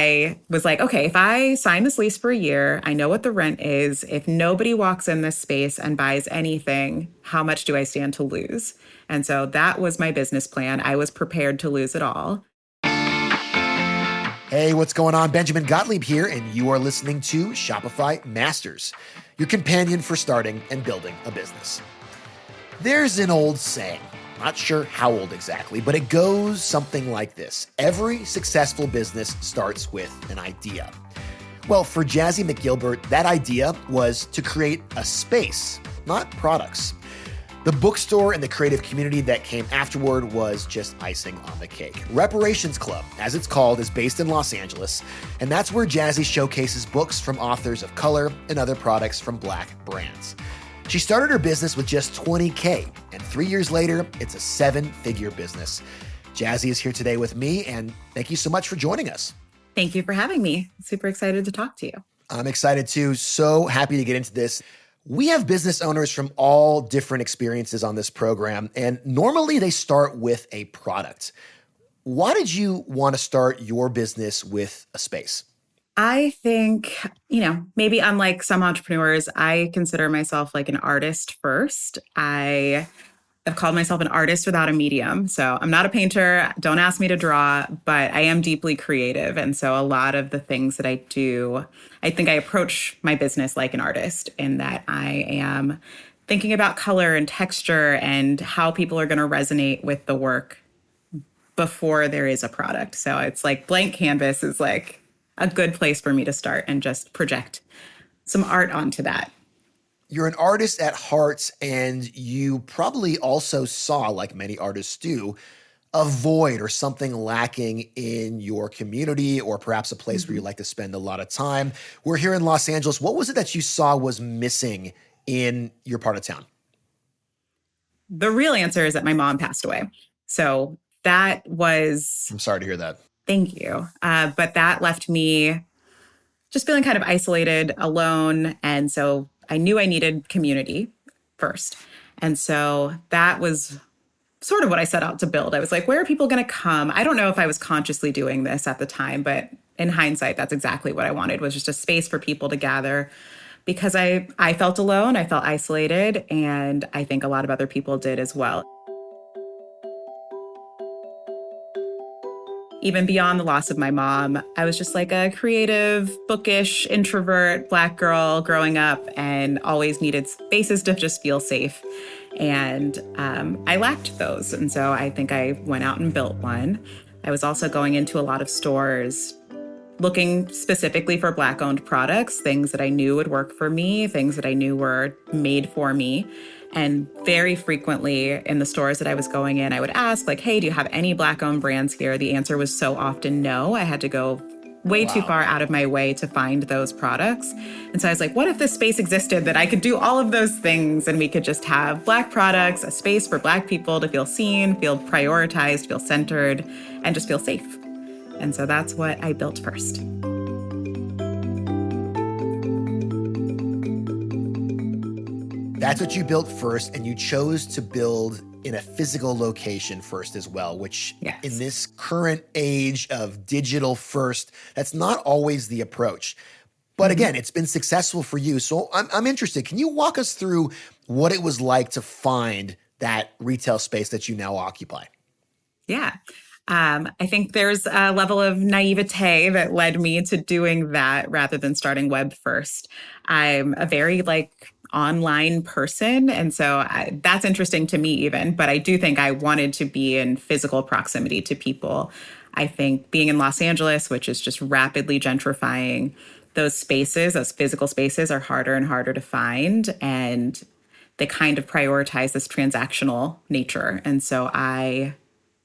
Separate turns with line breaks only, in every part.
I was like, okay, if I sign this lease for a year, I know what the rent is. If nobody walks in this space and buys anything, how much do I stand to lose? And so that was my business plan. I was prepared to lose it all.
Hey, what's going on? Benjamin Gottlieb here, and you are listening to Shopify Masters, your companion for starting and building a business. There's an old saying, not sure how old exactly, but it goes something like this. Every successful business starts with an idea. Well, for Jazzy McGilbert, that idea was to create a space, not products. The bookstore and the creative community that came afterward was just icing on the cake. Reparations Club, as it's called, is based in Los Angeles, and that's where Jazzy showcases books from authors of color and other products from Black brands. She started her business with just $20K, and 3 years later, it's a 7-figure business. Jazzy is here today with me, and thank you so much for joining us.
Thank you for having me. Super excited to talk to you.
I'm excited too. So happy to get into this. We have business owners from all different experiences on this program, and normally they start with a product. Why did you want to start your business with a space?
I think, maybe unlike some entrepreneurs, I consider myself like an artist first. I have called myself an artist without a medium. So I'm not a painter. Don't ask me to draw, but I am deeply creative. And so a lot of the things that I do, I think I approach my business like an artist in that I am thinking about color and texture and how people are going to resonate with the work before there is a product. So it's like blank canvas is like a good place for me to start and just project some art onto that.
You're an artist at heart, and you probably also saw, like many artists do, a void or something lacking in your community, or perhaps a place where you like to spend a lot of time. We're here in Los Angeles. What was it that you saw was missing in your part of town?
The real answer is that my mom passed away. So that was...
I'm sorry to hear that.
Thank you. But that left me just feeling kind of isolated, alone. And so I knew I needed community first. And so that was sort of what I set out to build. I was like, where are people going to come? I don't know if I was consciously doing this at the time, but in hindsight, that's exactly what I wanted, was just a space for people to gather, because I felt alone, I felt isolated, and I think a lot of other people did as well. Even beyond the loss of my mom, I was just like a creative, bookish, introvert Black girl growing up and always needed spaces to just feel safe. And I lacked those. And so I think I went out and built one. I was also going into a lot of stores looking specifically for Black-owned products, things that I knew would work for me, things that I knew were made for me. And very frequently in the stores that I was going in, I would ask, like, hey, do you have any Black-owned brands here? The answer was so often no. I had to go way too far out of my way to find those products. And so I was like, what if this space existed that I could do all of those things and we could just have Black products, a space for Black people to feel seen, feel prioritized, feel centered, and just feel safe. And so that's what I built first.
That's what you built first, and you chose to build in a physical location first as well, which in this current age of digital first, that's not always the approach. But again, it's been successful for you. So I'm interested. Can you walk us through what it was like to find that retail space that you now occupy?
Yeah. I think there's a level of naivete that led me to doing that rather than starting web first. I'm a very online person. And so that's interesting to me even, but I do think I wanted to be in physical proximity to people. I think being in Los Angeles, which is just rapidly gentrifying, those spaces, those physical spaces are harder and harder to find. And they kind of prioritize this transactional nature. And so I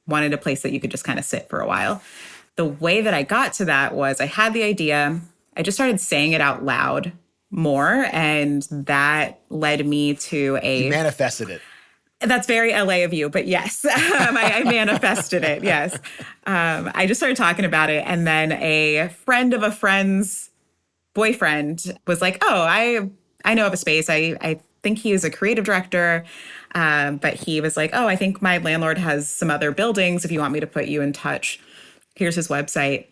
wanted a place that you could just kind of sit for a while. The way that I got to that was I had the idea, I just started saying it out loud more, and that led me to
You manifested it.
That's very LA of you, but yes, I manifested it, yes. I just started talking about it, and then a friend of a friend's boyfriend was like, oh, I know of a space. I think he is a creative director, but he was like, oh, I think my landlord has some other buildings if you want me to put you in touch. Here's his website.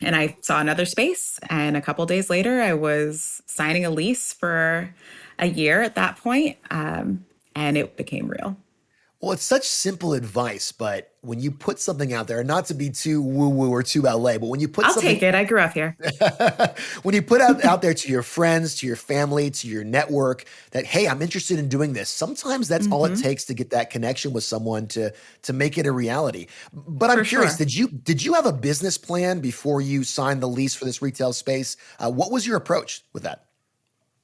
And I saw another space. And a couple days later, I was signing a lease for a year at that point. And it became real.
Well, it's such simple advice, but when you put something out there, not to be too woo woo or too LA, but when you put
I'll
something
take it. I grew up here.
when you put out there to your friends, to your family, to your network that, hey, I'm interested in doing this, sometimes that's all it
Hmm.
takes to get that connection with someone to make it a reality. But I'm
For
curious,
sure.
did you have a business plan before you signed the lease for this retail space? What was your approach with that?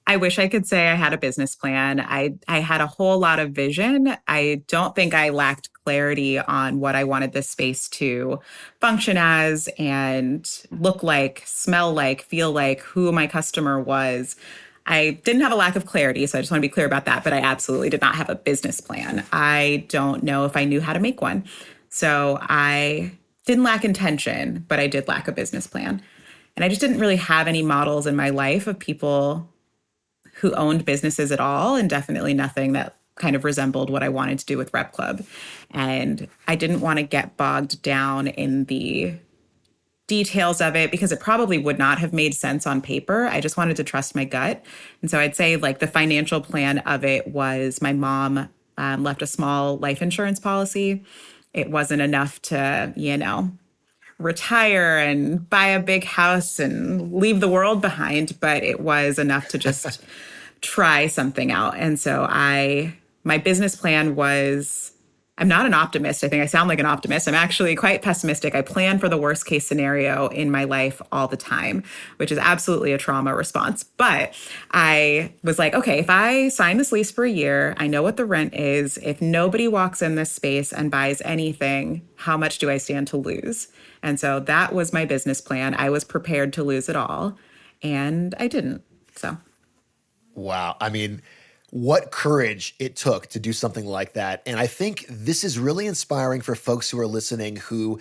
I wish I could say I had a business plan. I had a whole lot of vision. I don't think I lacked clarity on what I wanted this space to function as and look like, smell like, feel like, who my customer was. I didn't have a lack of clarity, so I just want to be clear about that, but I absolutely did not have a business plan. I don't know if I knew how to make one. So I didn't lack intention, but I did lack a business plan. And I just didn't really have any models in my life of people who owned businesses at all, and definitely nothing that kind of resembled what I wanted to do with Rep Club. And I didn't want to get bogged down in the details of it because it probably would not have made sense on paper. I just wanted to trust my gut. And so I'd say, like, the financial plan of it was my mom left a small life insurance policy. It wasn't enough to, retire and buy a big house and leave the world behind, but it was enough to just try something out. And so my business plan was, I'm not an optimist. I think I sound like an optimist. I'm actually quite pessimistic. I plan for the worst case scenario in my life all the time, which is absolutely a trauma response. But I was like, okay, if I sign this lease for a year, I know what the rent is. If nobody walks in this space and buys anything, how much do I stand to lose? And so that was my business plan. I was prepared to lose it all, and I didn't. So.
Wow. I mean, what courage it took to do something like that. And I think this is really inspiring for folks who are listening who,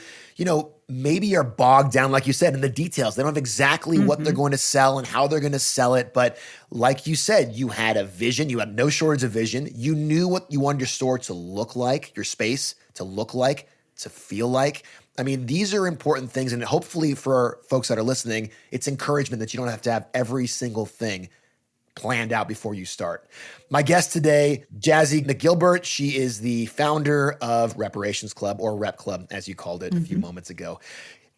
maybe are bogged down, like you said, in the details. They don't have exactly what they're
Mhm.
going to sell and how they're going to sell it. But like you said, you had a vision, you had no shortage of vision. You knew what you wanted your store to look like, your space to look like, to feel like. I mean, these are important things. And hopefully for folks that are listening, it's encouragement that you don't have to have every single thing planned out before you start. My guest today, Jazzy McGilbert. She is the founder of Reparations Club, or Rep Club, as you called it a few
Mhm.
moments ago.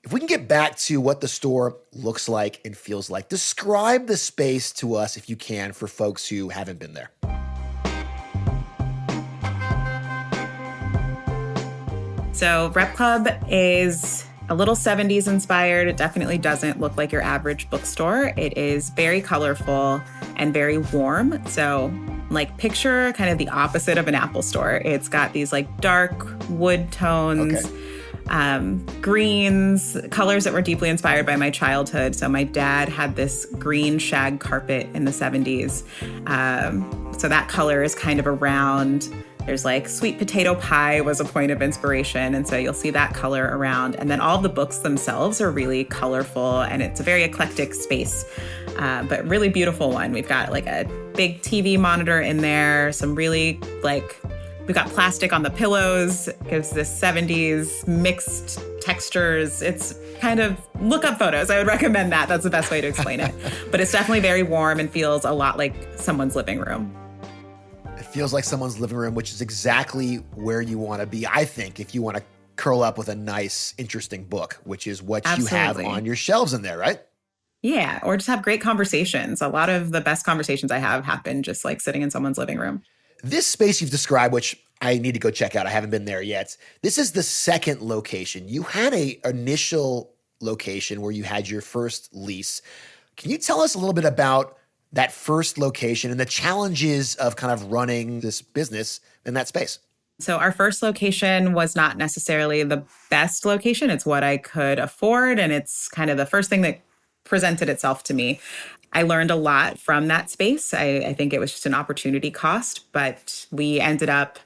If we can get back to what the store looks like and feels like, describe the space to us if you can for folks who haven't been there.
So, Rep Club is a little 70s inspired. It definitely doesn't look like your average bookstore. It is very colorful and very warm. So, like, picture kind of the opposite of an Apple store. It's got these like dark wood
Okay.
tones, greens, colors that were deeply inspired by my childhood. So, my dad had this green shag carpet in the 70s. So, that color is kind of around. There's like sweet potato pie was a point of inspiration. And so you'll see that color around. And then all of the books themselves are really colorful, and it's a very eclectic space, but really beautiful one. We've got like a big TV monitor in there, some really we've got plastic on the pillows, gives this 70s mixed textures. It's kind of, look up photos. I would recommend that. That's the best way to explain it. But it's definitely very warm and feels a lot like someone's living room.
It feels like someone's living room, which is exactly where you want to be, I think, if you want to curl up with a nice, interesting book, which is what you have
Absolutely.
on your shelves in there, right?
Yeah, or just have great conversations. A lot of the best conversations I have happen just like sitting in someone's living room.
This space you've described, which I need to go check out, I haven't been there yet. This is the second location. You had a initial location where you had your first lease. Can you tell us a little bit about that first location and the challenges of kind of running this business in that space?
So, our first location was not necessarily the best location. It's what I could afford, and it's kind of the first thing that presented itself to me. I learned a lot from that space. I think it was just an opportunity cost, but we ended up,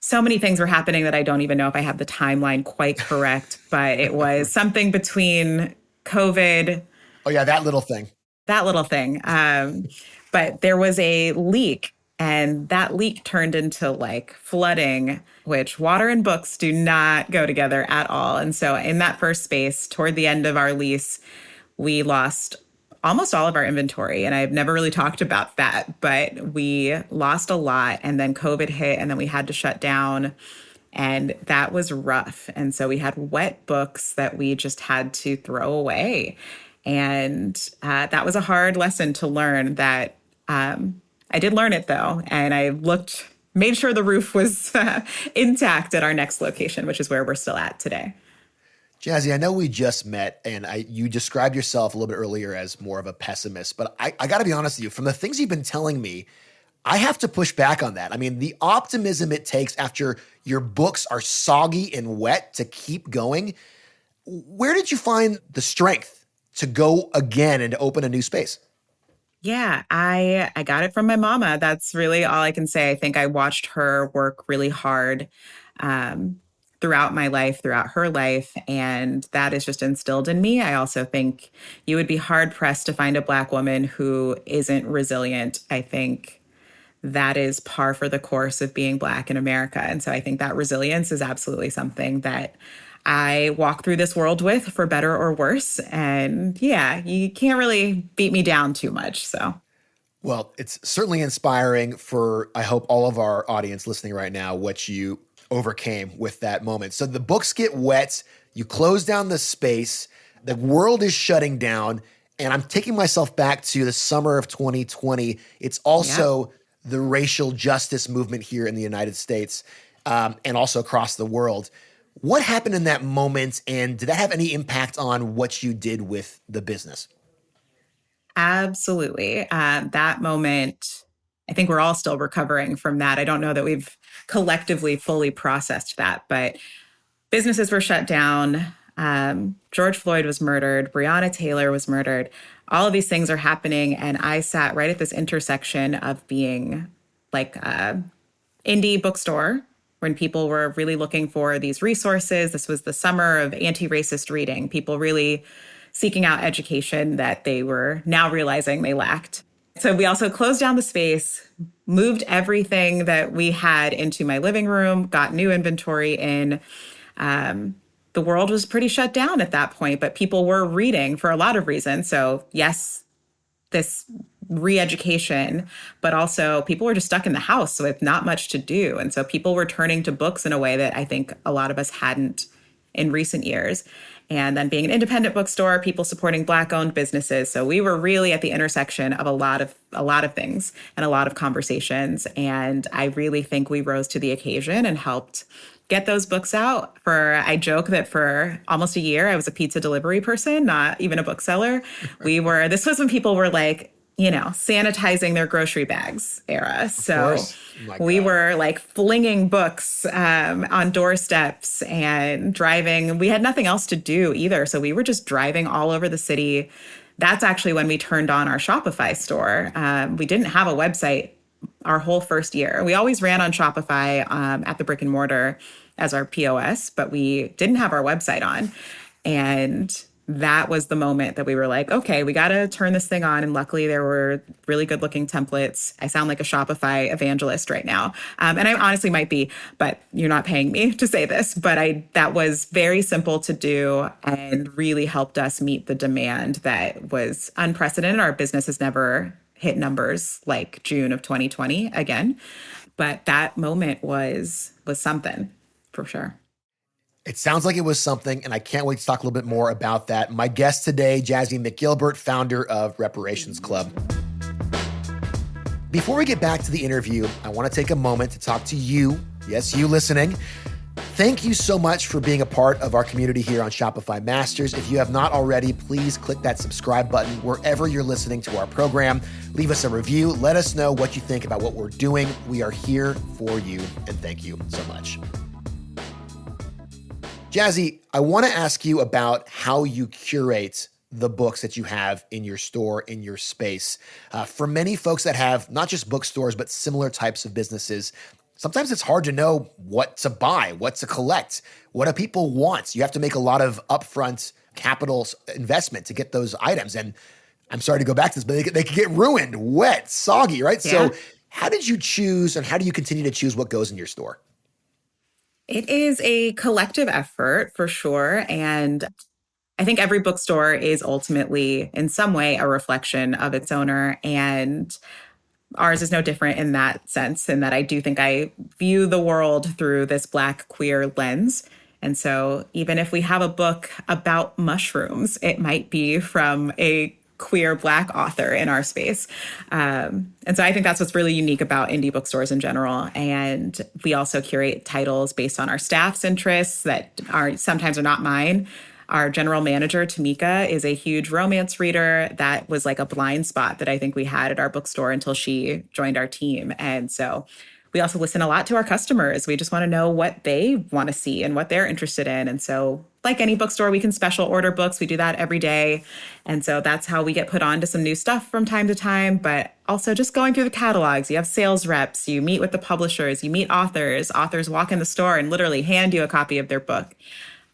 so many things were happening that I don't even know if I have the timeline quite correct, but it was something between COVID,
Oh, yeah, that little thing.
that little thing. But there was a leak And that leak turned into like flooding, which water and books do not go together at all. And so, in that first space, toward the end of our lease, we lost almost all of our inventory. And I've never really talked about that, but we lost a lot. And then COVID hit, and then we had to shut down. And that was rough. And so we had wet books that we just had to throw away. And that was a hard lesson to learn that I did learn it though. And I made sure the roof was intact at our next location, which is where we're still at today.
Jazzy, I know we just met, and you described yourself a little bit earlier as more of a pessimist, but I got to be honest with you. From the things you've been telling me, I have to push back on that. I mean, the optimism it takes after your books are soggy and wet to keep going. Where did you find the strength to go again and to open a new space?
Yeah, I got it from my mama. That's really all I can say. I think I watched her work really hard throughout my life, throughout her life, and that is just instilled in me. I also think you would be hard pressed to find a Black woman who isn't resilient. I think that is par for the course of being Black in America. And so I think that resilience is absolutely something that I walk through this world with, for better or worse. And yeah, you can't really beat me down too much. So,
well, it's certainly inspiring for, I hope, all of our audience listening right now, what you overcame with that moment. So the books get wet, you close down the space, the world is shutting down. And I'm taking myself back to the summer of 2020. It's also the racial justice movement here in the United States, and also across the world. What happened in that moment, and did that have any impact on what you did with the business?
absolutely. That moment, I think we're all still recovering from that. I don't know that we've collectively fully processed that, but businesses were shut down. George Floyd was murdered. Breonna Taylor was murdered. All of these things are happening. And I sat right at this intersection of being like indie bookstore when people were really looking for these resources. This was the summer of anti-racist reading, people really seeking out education that they were now realizing they lacked. So we also closed down the space, moved everything that we had into my living room, got new inventory in. The world was pretty shut down at that point, but people were reading for a lot of reasons. So yes, this re-education, but also people were just stuck in the house with not much to do. And so people were turning to books in a way that I think a lot of us hadn't in recent years. And then being an independent bookstore, people supporting Black-owned businesses. So we were really at the intersection of a lot of things and a lot of conversations. And I really think we rose to the occasion and helped get those books out. I joke that for almost a year, I was a pizza delivery person, not even a bookseller. This was when people were like, sanitizing their grocery bags era. So we were like flinging books on doorsteps and driving. We had nothing else to do either. So we were just driving all over the city. That's actually when we turned on our Shopify store. We didn't have a website our whole first year. We always ran on Shopify at the brick and mortar as our POS, but we didn't have our website on. And that was the moment that we were like, okay, we got to turn this thing on. And luckily there were really good looking templates. I sound like a Shopify evangelist right now. And I honestly might be, but you're not paying me to say this, but that was very simple to do and really helped us meet the demand that was unprecedented. Our business has never hit numbers like June of 2020 again. But that moment was something for sure.
It sounds like it was something, and I can't wait to talk a little bit more about that. My guest today, Jazzy McGilbert, founder of Reparations Club. Before we get back to the interview, I want to take a moment to talk to you, yes, you listening. Thank you so much for being a part of our community here on Shopify Masters. If you have not already, please click that subscribe button wherever you're listening to our program. Leave us a review. Let us know what you think about what we're doing. We are here for you, and thank you so much. Jazzy, I want to ask you about how you curate the books that you have in your store, in your space. For many folks that have not just bookstores, but similar types of businesses, sometimes it's hard to know what to buy, what to collect, what do people want. You have to make a lot of upfront capital investment to get those items. And I'm sorry to go back to this, but they could get ruined, wet, soggy, right? Yeah. So How did you choose and how do you continue to choose what goes in your store?
It is a collective effort for sure. And I think every bookstore is ultimately, in some way, a reflection of its owner. And ours is no different in that sense, in that I do think I view the world through this Black queer lens. And so even if we have a book about mushrooms, it might be from a queer Black author in our space. And so I think that's what's really unique about indie bookstores in general. And we also curate titles based on our staff's interests that are sometimes are not mine. Our general manager, Tamika, is a huge romance reader. That was like a blind spot that I think we had at our bookstore until she joined our team. And so we also listen a lot to our customers. We just want to know what they want to see and what they're interested in. And so, like any bookstore, we can special order books. We do that every day. And so that's how we get put on to some new stuff from time to time. But also just going through the catalogs, you have sales reps, you meet with the publishers, you meet authors. Authors walk in the store and literally hand you a copy of their book.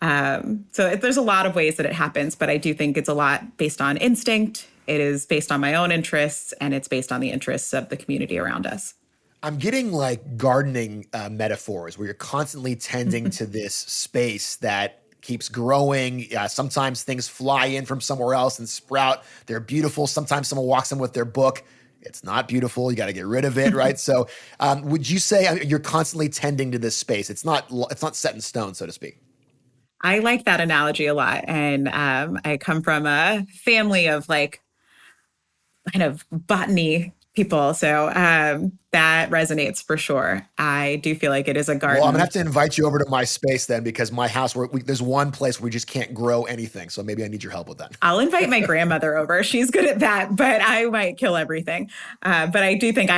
There's a lot of ways that it happens, but I do think it's a lot based on instinct. It is based on my own interests, and it's based on the interests of the community around us.
I'm getting like gardening metaphors where you're constantly tending to this space that keeps growing. Sometimes things fly in from somewhere else and sprout. They're beautiful. Sometimes someone walks in with their book. It's not beautiful. You got to get rid of it, right? So, would you say you're constantly tending to this space? It's not set in stone, so to speak.
I like that analogy a lot. And I come from a family of like kind of botany people. So that resonates for sure. I do feel like it is a garden.
Well, I'm gonna have to invite you over to my space then, because my house, there's one place where we just can't grow anything. So maybe I need your help with that.
I'll invite my grandmother over. She's good at that, but I might kill everything. But I do think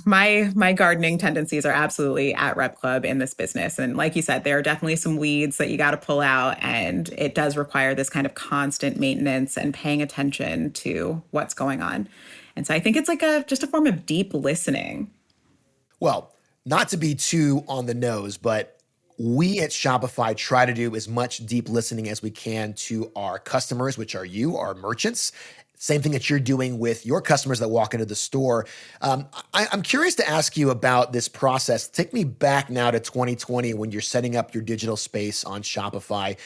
my gardening tendencies are absolutely at Rep Club in this business. And like you said, there are definitely some weeds that you got to pull out, and it does require this kind of constant maintenance and paying attention to what's going on. And so I think it's like just a form of deep listening.
Well, not to be too on the nose, but we at Shopify try to do as much deep listening as we can to our customers, which are you, our merchants. Same thing that you're doing with your customers that walk into the store. I'm curious to ask you about this process. Take me back now to 2020 when you're setting up your digital space on Shopify.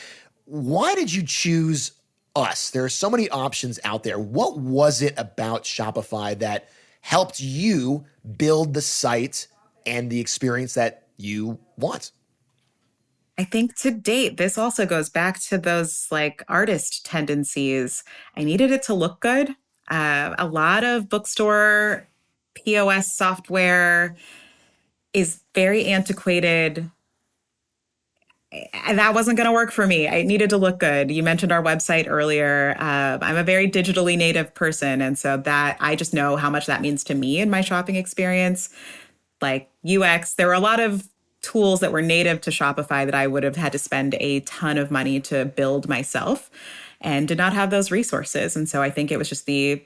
Why did you choose us? There are so many options out there. What was it about Shopify that helped you build the site and the experience that you want?
I think to date, this also goes back to those like artist tendencies. I needed it to look good. A lot of bookstore POS software is very antiquated. And that wasn't going to work for me. I needed to look good. You mentioned our website earlier. I'm a very digitally native person. And so that I just know how much that means to me in my shopping experience. Like UX, there were a lot of tools that were native to Shopify that I would have had to spend a ton of money to build myself and did not have those resources. And so I think it was just the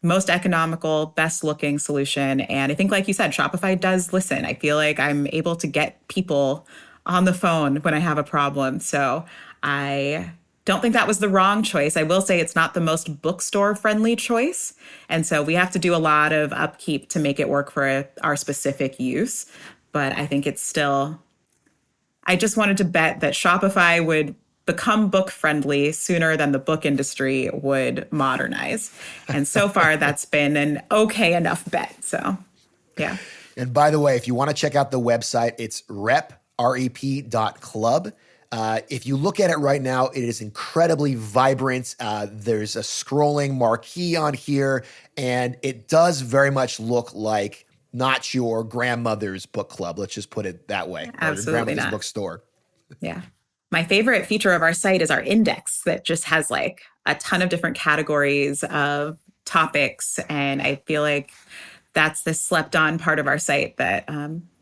most economical, best looking solution. And I think, like you said, Shopify does listen. I feel like I'm able to get people on the phone when I have a problem. So I don't think that was the wrong choice. I will say it's not the most bookstore friendly choice. And so we have to do a lot of upkeep to make it work for our specific use. But I think it's still, I just wanted to bet that Shopify would become book friendly sooner than the book industry would modernize. And so far, that's been an okay enough bet. So, yeah.
And by the way, if you want to check out the website, it's rep.club. If you look at it right now, it is incredibly vibrant. There's a scrolling marquee on here, and it does very much look like not your grandmother's book club. Let's just put it that way.
Absolutely
or your grandmother's
not.
bookstore.
Yeah. My favorite feature of our site is our index that just has like a ton of different categories of topics. And I feel like that's the slept on part of our site that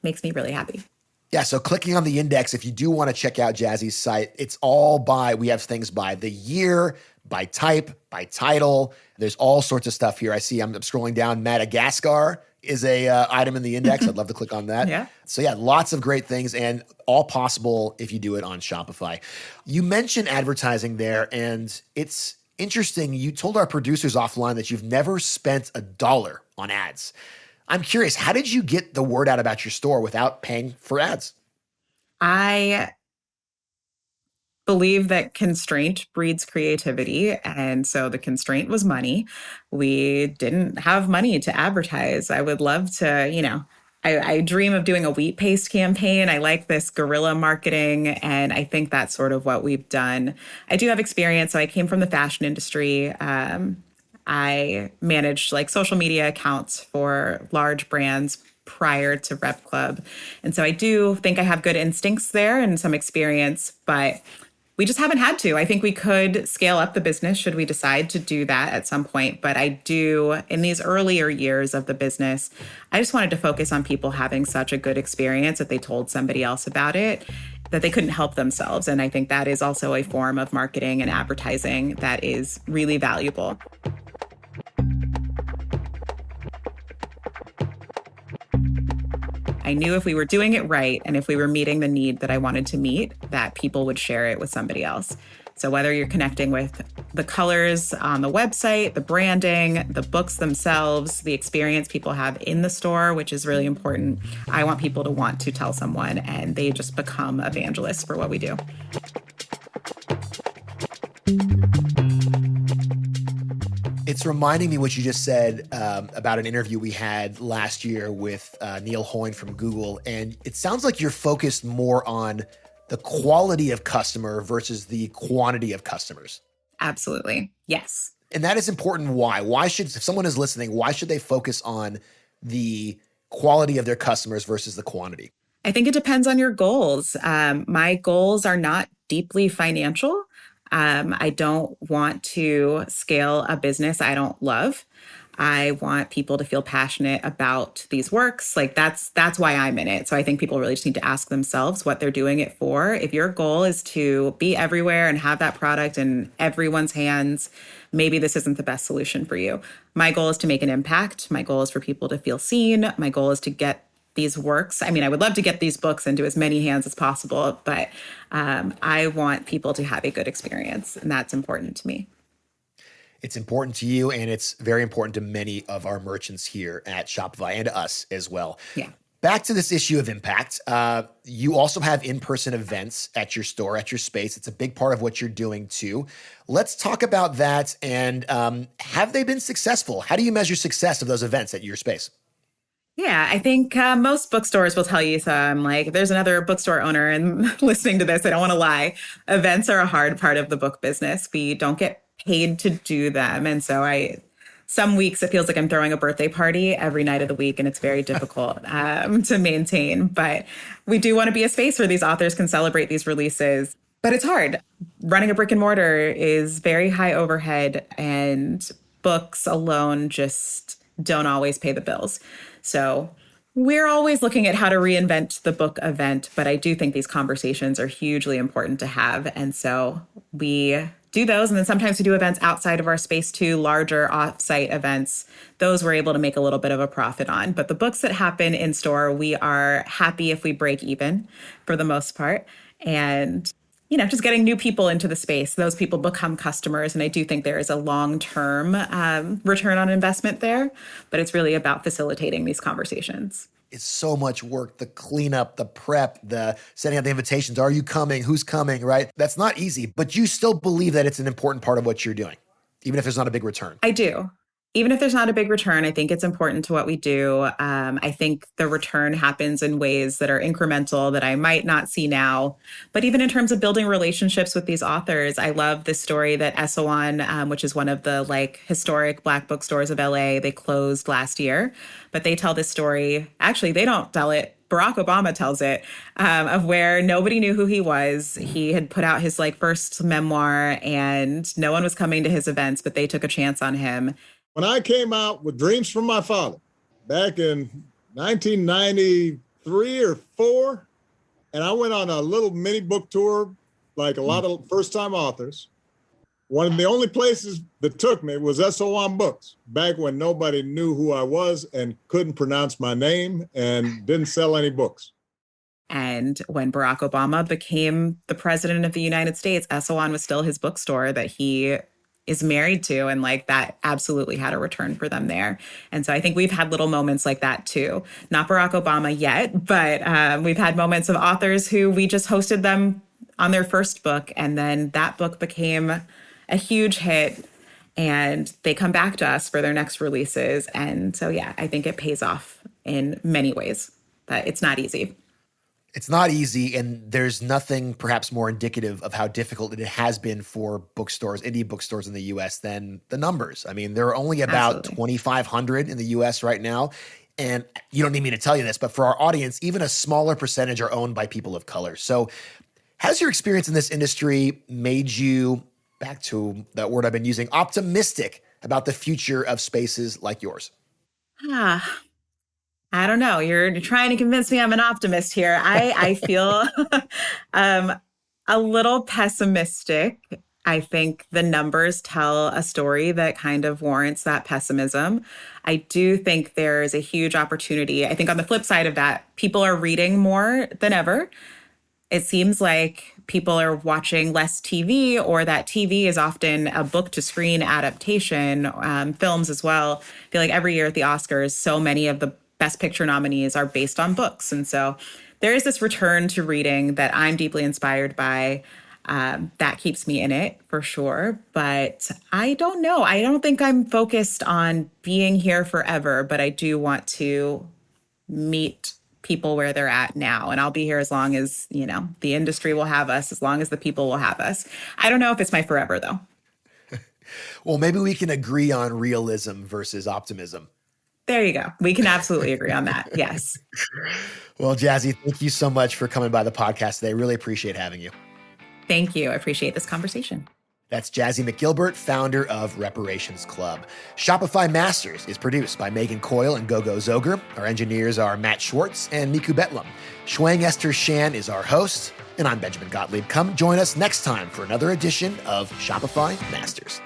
makes me really happy.
Yeah, so clicking on the index, if you do want to check out Jazzy's site, it's we have things by the year, by type, by title. There's all sorts of stuff here. I see I'm scrolling down. Madagascar is a item in the index. I'd love to click on that.
Yeah.
So yeah, lots of great things and all possible if you do it on Shopify. You mentioned advertising there, and it's interesting. You told our producers offline that you've never spent $1 on ads. I'm curious, how did you get the word out about your store without paying for ads?
I believe that constraint breeds creativity. And so the constraint was money. We didn't have money to advertise. I would love to, I dream of doing a wheat paste campaign. I like this guerrilla marketing. And I think that's sort of what we've done. I do have experience. So I came from the fashion industry. I managed like social media accounts for large brands prior to Rep Club. And so I do think I have good instincts there and some experience, but we just haven't had to. I think we could scale up the business should we decide to do that at some point. But I do, in these earlier years of the business, I just wanted to focus on people having such a good experience that they told somebody else about it, that they couldn't help themselves. And I think that is also a form of marketing and advertising that is really valuable. I knew if we were doing it right and if we were meeting the need that I wanted to meet, that people would share it with somebody else. So whether you're connecting with the colors on the website, the branding, the books themselves, the experience people have in the store, which is really important, I want people to want to tell someone and they just become evangelists for what we do.
It's reminding me what you just said about an interview we had last year with Neil Hoyne from Google. And it sounds like you're focused more on the quality of customer versus the quantity of customers.
Absolutely. Yes.
And that is important. Why? If someone is listening, why should they focus on the quality of their customers versus the quantity?
I think it depends on your goals. My goals are not deeply financial. I don't want to scale a business I don't love. I want people to feel passionate about these works. Like that's why I'm in it. So I think people really just need to ask themselves what they're doing it for. If your goal is to be everywhere and have that product in everyone's hands, maybe this isn't the best solution for you. My goal is to make an impact. My goal is for people to feel seen. My goal is to get these works. I mean, I would love to get these books into as many hands as possible, but I want people to have a good experience, and that's important to me.
It's important to you, and it's very important to many of our merchants here at Shopify and to us as well.
Yeah.
Back to this issue of impact. You also have in-person events at your store, at your space. It's a big part of what you're doing too. Let's talk about that. And have they been successful? How do you measure success of those events at your space?
Yeah, I think most bookstores will tell you. So I'm like, there's another bookstore owner and listening to this, I don't want to lie. Events are a hard part of the book business. We don't get paid to do them. And so some weeks it feels like I'm throwing a birthday party every night of the week, and it's very difficult to maintain. But we do want to be a space where these authors can celebrate these releases. But it's hard. Running a brick and mortar is very high overhead, and books alone just don't always pay the bills. So we're always looking at how to reinvent the book event, but I do think these conversations are hugely important to have. And so we do those. And then sometimes we do events outside of our space too, larger offsite events. Those we're able to make a little bit of a profit on. But the books that happen in store, we are happy if we break even for the most part. And just getting new people into the space, those people become customers. And I do think there is a long-term return on investment there, but it's really about facilitating these conversations.
It's so much work, the cleanup, the prep, the sending out the invitations. Are you coming? Who's coming, right? That's not easy, but you still believe that it's an important part of what you're doing, even if there's not a big return.
I do. Even if there's not a big return, I think it's important to what we do. I think the return happens in ways that are incremental that I might not see now. But even in terms of building relationships with these authors, I love this story that Esalen, which is one of the historic Black bookstores of LA, they closed last year. But they tell this story. Actually, they don't tell it. Barack Obama tells it, of where nobody knew who he was. He had put out his first memoir and no one was coming to his events, but they took a chance on him.
When I came out with Dreams from My Father back in 1993 or 4, and I went on a little mini book tour, like a lot of first-time authors, one of the only places that took me was SO1 Books, back when nobody knew who I was and couldn't pronounce my name and didn't sell any books.
And when Barack Obama became the president of the United States, SO1 was still his bookstore that he is married to, and like that absolutely had a return for them there. And so I think we've had little moments like that too. Not Barack Obama yet, but we've had moments of authors who we just hosted them on their first book, and then that book became a huge hit, and they come back to us for their next releases. And so, yeah, I think it pays off in many ways, but it's not easy.
It's not easy, and there's nothing perhaps more indicative of how difficult it has been for bookstores, indie bookstores in the U.S. than the numbers. I mean, there are only about
Absolutely.
2,500 in the U.S. right now, and you don't need me to tell you this, but for our audience, even a smaller percentage are owned by people of color. So has your experience in this industry made you, back to that word I've been using, optimistic about the future of spaces like yours?
Ah, I don't know. You're trying to convince me I'm an optimist here. I feel um, a little pessimistic. I think the numbers tell a story that kind of warrants that pessimism. I do think there is a huge opportunity. I think on the flip side of that, people are reading more than ever. It seems like people are watching less TV, or that TV is often a book to screen adaptation, films as well. I feel like every year at the Oscars, so many of the Best Picture nominees are based on books. And so there is this return to reading that I'm deeply inspired by. That keeps me in it for sure. But I don't know. I don't think I'm focused on being here forever, but I do want to meet people where they're at now. And I'll be here as long as, the industry will have us, as long as the people will have us. I don't know if it's my forever, though.
Well, maybe we can agree on realism versus optimism.
There you go. We can absolutely agree on that. Yes.
Well, Jazzy, thank you so much for coming by the podcast today. Really appreciate having you.
Thank you. I appreciate this conversation.
That's Jazzy McGilbert, founder of Reparations Club. Shopify Masters is produced by Megan Coyle and Gogo Zoger. Our engineers are Matt Schwartz and Miku Betlam. Shuang Esther Shan is our host, and I'm Benjamin Gottlieb. Come join us next time for another edition of Shopify Masters.